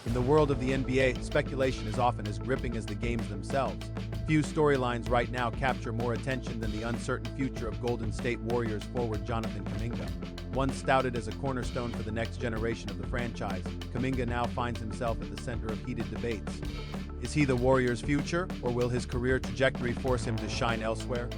In the world of the NBA, speculation is often as gripping as the games themselves. Few storylines right now capture more attention than the uncertain future of Golden State Warriors forward Jonathan Kuminga. Once touted as a cornerstone for the next generation of the franchise, Kuminga now finds himself at the center of heated debates. Is he the Warriors' future, or will his career trajectory force him to shine elsewhere?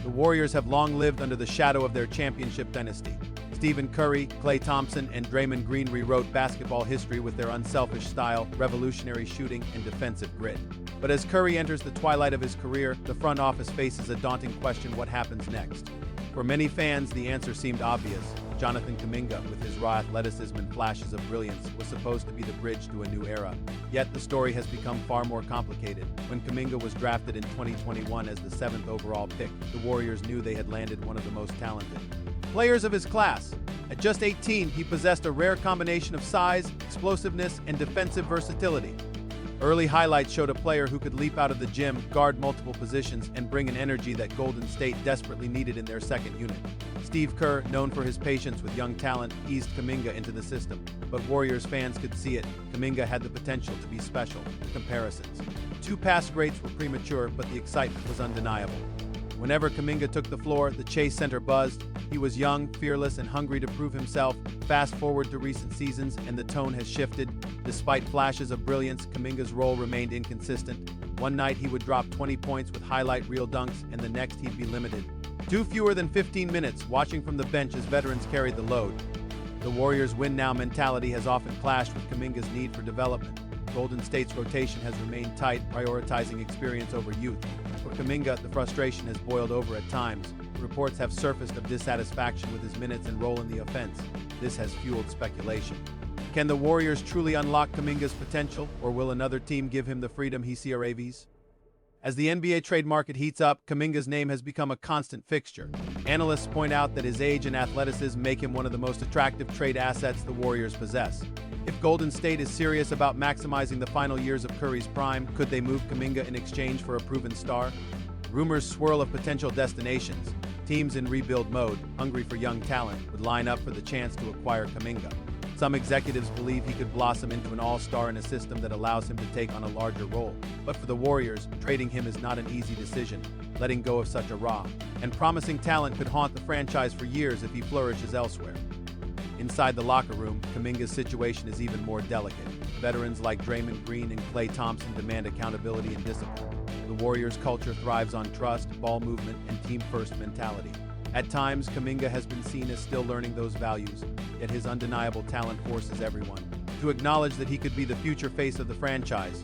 The Warriors have long lived under the shadow of their championship dynasty. Stephen Curry, Klay Thompson, and Draymond Green rewrote basketball history with their unselfish style, revolutionary shooting, and defensive grit. But as Curry enters the twilight of his career, the front office faces a daunting question: what happens next? For many fans, the answer seemed obvious. Jonathan Kuminga, with his raw athleticism and flashes of brilliance, was supposed to be the bridge to a new era. Yet the story has become far more complicated. When Kuminga was drafted in 2021 as the 7th overall pick, the Warriors knew they had landed one of the most talented players of his class. At just 18, he possessed a rare combination of size, explosiveness, and defensive versatility. Early highlights showed a player who could leap out of the gym, guard multiple positions, and bring an energy that Golden State desperately needed in their second unit. Steve Kerr, known for his patience with young talent, eased Kuminga into the system. But Warriors fans could see it. Kuminga had the potential to be special. Comparisons. 2 past greats were premature, but the excitement was undeniable. Whenever Kuminga took the floor, the Chase Center buzzed. He was young, fearless, and hungry to prove himself. Fast forward to recent seasons, and the tone has shifted. Despite flashes of brilliance, Kuminga's role remained inconsistent. One night he would drop 20 points with highlight reel dunks, and the next he'd be limited to fewer than 15 minutes, watching from the bench as veterans carried the load. The Warriors' win-now mentality has often clashed with Kuminga's need for development. Golden State's rotation has remained tight, prioritizing experience over youth. For Kuminga, the frustration has boiled over at times. Reports have surfaced of dissatisfaction with his minutes and role in the offense. This has fueled speculation. Can the Warriors truly unlock Kuminga's potential, or will another team give him the freedom he craves? As the NBA trade market heats up, Kuminga's name has become a constant fixture. Analysts point out that his age and athleticism make him one of the most attractive trade assets the Warriors possess. If Golden State is serious about maximizing the final years of Curry's prime, could they move Kuminga in exchange for a proven star? Rumors swirl of potential destinations. Teams in rebuild mode, hungry for young talent, would line up for the chance to acquire Kuminga. Some executives believe he could blossom into an all-star in a system that allows him to take on a larger role. But for the Warriors, trading him is not an easy decision. Letting go of such a raw and promising talent could haunt the franchise for years if he flourishes elsewhere. Inside the locker room, Kuminga's situation is even more delicate. Veterans like Draymond Green and Klay Thompson demand accountability and discipline. The Warriors' culture thrives on trust, ball movement, and team-first mentality. At times, Kuminga has been seen as still learning those values, yet his undeniable talent forces everyone to acknowledge that he could be the future face of the franchise.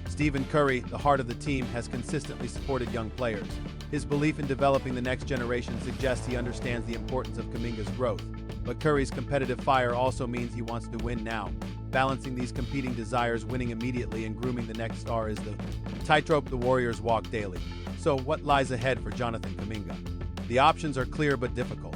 Stephen Curry, the heart of the team, has consistently supported young players. His belief in developing the next generation suggests he understands the importance of Kuminga's growth. But Curry's competitive fire also means he wants to win now. Balancing these competing desires, winning immediately and grooming the next star, is the tightrope the Warriors walk daily. So what lies ahead for Jonathan Kuminga? The options are clear but difficult.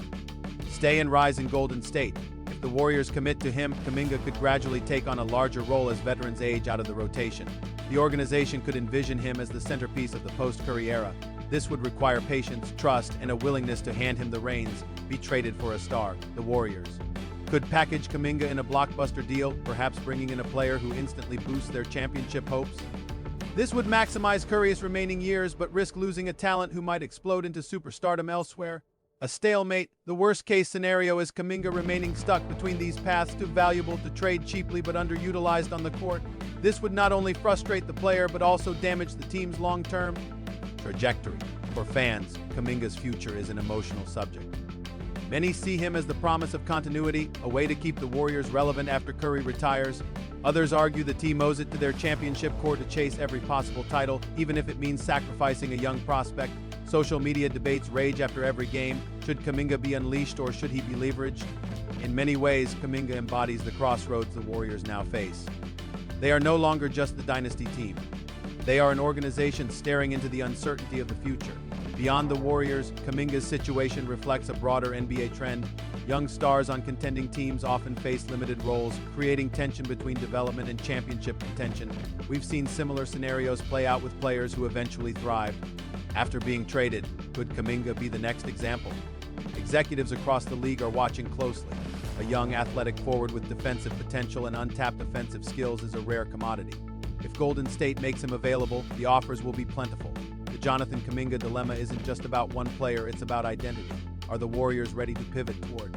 Stay and rise in Golden State. If the Warriors commit to him, Kuminga could gradually take on a larger role as veterans age out of the rotation. The organization could envision him as the centerpiece of the post-Curry era. This would require patience, trust, and a willingness to hand him the reins, be traded for a star. The Warriors could package Kuminga in a blockbuster deal, perhaps bringing in a player who instantly boosts their championship hopes. This would maximize Curry's remaining years, but risk losing a talent who might explode into superstardom elsewhere. A stalemate. The worst-case scenario is Kuminga remaining stuck between these paths, too valuable to trade cheaply but underutilized on the court. This would not only frustrate the player but also damage the team's long-term trajectory. For fans, Kuminga's future is an emotional subject. Many see him as the promise of continuity, a way to keep the Warriors relevant after Curry retires. Others argue the team owes it to their championship core to chase every possible title, even if it means sacrificing a young prospect. Social media debates rage after every game. Should Kuminga be unleashed, or should he be leveraged? In many ways, Kuminga embodies the crossroads the Warriors now face. They are no longer just the dynasty team. They are an organization staring into the uncertainty of the future. Beyond the Warriors, Kuminga's situation reflects a broader NBA trend. Young stars on contending teams often face limited roles, creating tension between development and championship contention. We've seen similar scenarios play out with players who eventually thrived. After being traded, could Kuminga be the next example? Executives across the league are watching closely. A young, athletic forward with defensive potential and untapped offensive skills is a rare commodity. If Golden State makes him available, the offers will be plentiful. The Jonathan Kuminga dilemma isn't just about one player, it's about identity. Are the Warriors ready to pivot toward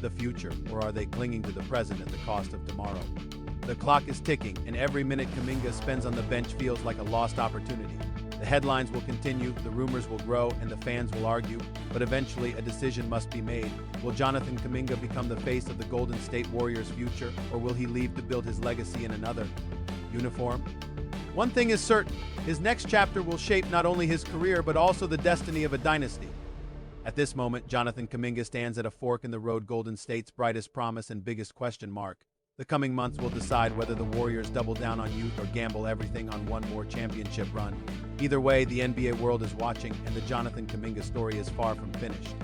the future, or are they clinging to the present at the cost of tomorrow? The clock is ticking, and every minute Kuminga spends on the bench feels like a lost opportunity. The headlines will continue, the rumors will grow, and the fans will argue, but eventually a decision must be made. Will Jonathan Kuminga become the face of the Golden State Warriors' future, or will he leave to build his legacy in another uniform? One thing is certain, his next chapter will shape not only his career, but also the destiny of a dynasty. At this moment, Jonathan Kuminga stands at a fork in the road, Golden State's brightest promise and biggest question mark. The coming months will decide whether the Warriors double down on youth or gamble everything on one more championship run. Either way, the NBA world is watching, and the Jonathan Kuminga story is far from finished.